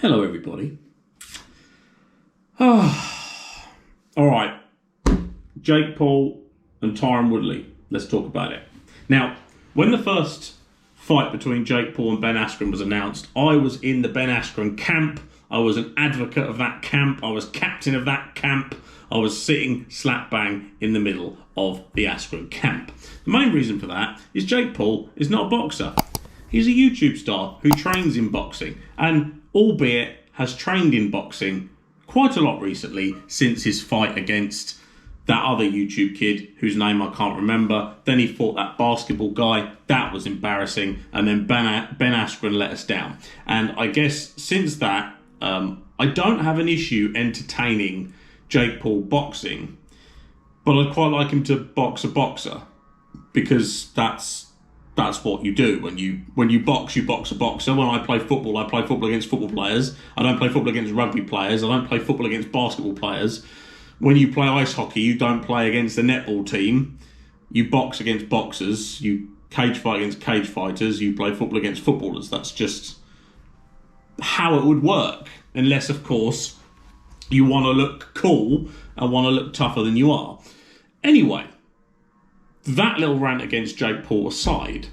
Hello, everybody. All right. Jake Paul and Tyron Woodley. Let's talk about it. Now, when the first fight between Jake Paul and Ben Askren was announced, I was in the Ben Askren camp. I was an advocate of that camp. I was captain of that camp. I was sitting slap bang in the middle of the Askren camp. The main reason for that is Jake Paul is not a boxer. He's a YouTube star who trains in boxing and, albeit, has trained in boxing quite a lot recently since his fight against that other YouTube kid whose name I can't remember. Then he fought that basketball guy. That was embarrassing. And then Ben Askren let us down. And I guess since that, I don't have an issue entertaining Jake Paul boxing, but I'd quite like him to box a boxer, because that's what you do. When you box, you box a boxer. When I play football against football players. I don't play football against rugby players. I don't play football against basketball players. When you play ice hockey, you don't play against the netball team. You box against boxers. You cage fight against cage fighters. You play football against footballers. That's just how it would work. Unless, of course, you want to look cool and want to look tougher than you are. Anyway, that little rant against Jake Paul aside,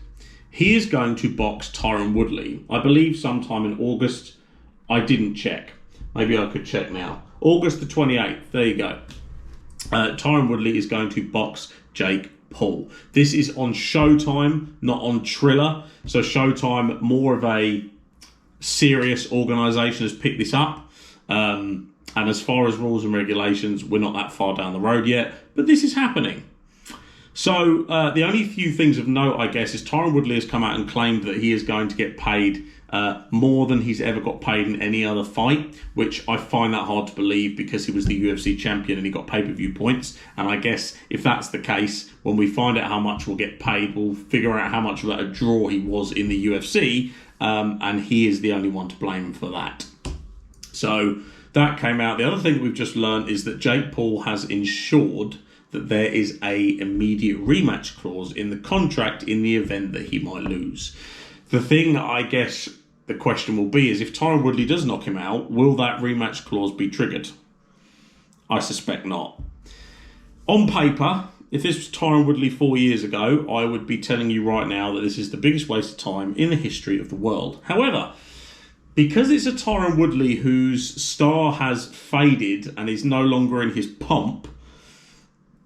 he is going to box Tyron Woodley, I believe sometime in August. I didn't check. Maybe I could check now. August the 28th. There you go. Tyron Woodley is going to box Jake Paul. This is on Showtime, not on Triller. So Showtime, more of a serious organisation, has picked this up. And as far as rules and regulations, we're not that far down the road yet. But this is happening. So the only few things of note, I guess, is Tyron Woodley has come out and claimed that he is going to get paid more than he's ever got paid in any other fight, which I find that hard to believe because he was the UFC champion and he got pay-per-view points. And I guess if that's the case, when we find out how much we'll get paid, we'll figure out how much of a draw he was in the UFC, and he is the only one to blame for that. So that came out. The other thing that we've just learned is that Jake Paul has ensured that there is a immediate rematch clause in the contract in the event that he might lose. The thing, I guess, the question will be is if Tyron Woodley does knock him out, will that rematch clause be triggered? I suspect not. On paper, if this was Tyron Woodley 4 years ago, I would be telling you right now that this is the biggest waste of time in the history of the world. However, because it's a Tyron Woodley whose star has faded and is no longer in his pomp,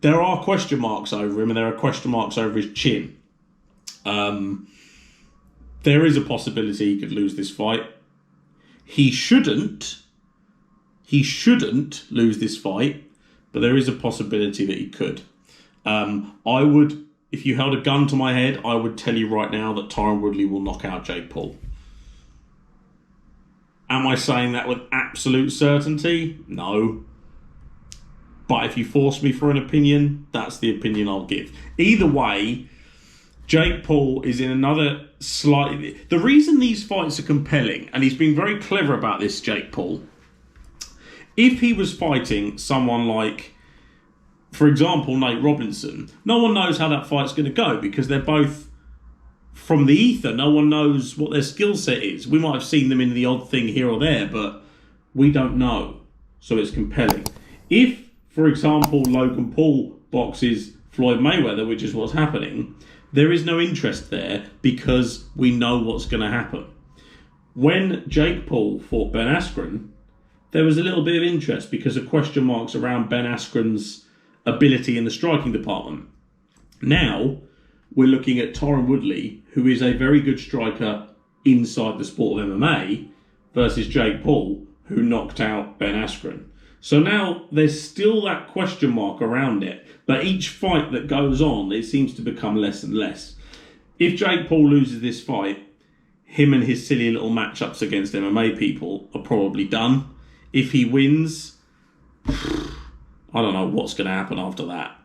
there are question marks over him and there are question marks over his chin. There is a possibility he could lose this fight. He shouldn't lose this fight, but there is a possibility that he could. I would, if you held a gun to my head, I would tell you right now that Tyron Woodley will knock out Jake Paul. Am I saying that with absolute certainty? No. But if you force me for an opinion, that's the opinion I'll give. Either way, Jake Paul is in another slightly... The reason these fights are compelling, and he's been very clever about this, Jake Paul, if he was fighting someone like, for example, Nate Robinson, no one knows how that fight's going to go because they're both from the ether. No one knows what their skill set is. We might have seen them in the odd thing here or there, but we don't know. So it's compelling. If, for example, Logan Paul boxes Floyd Mayweather, which is what's happening, there is no interest there because we know what's going to happen. When Jake Paul fought Ben Askren, there was a little bit of interest because of question marks around Ben Askren's ability in the striking department. Now, we're looking at Tyron Woodley, who is a very good striker inside the sport of MMA, versus Jake Paul, who knocked out Ben Askren. So now there's still that question mark around it. But each fight that goes on, it seems to become less and less. If Jake Paul loses this fight, him and his silly little matchups against MMA people are probably done. If he wins, I don't know what's going to happen after that.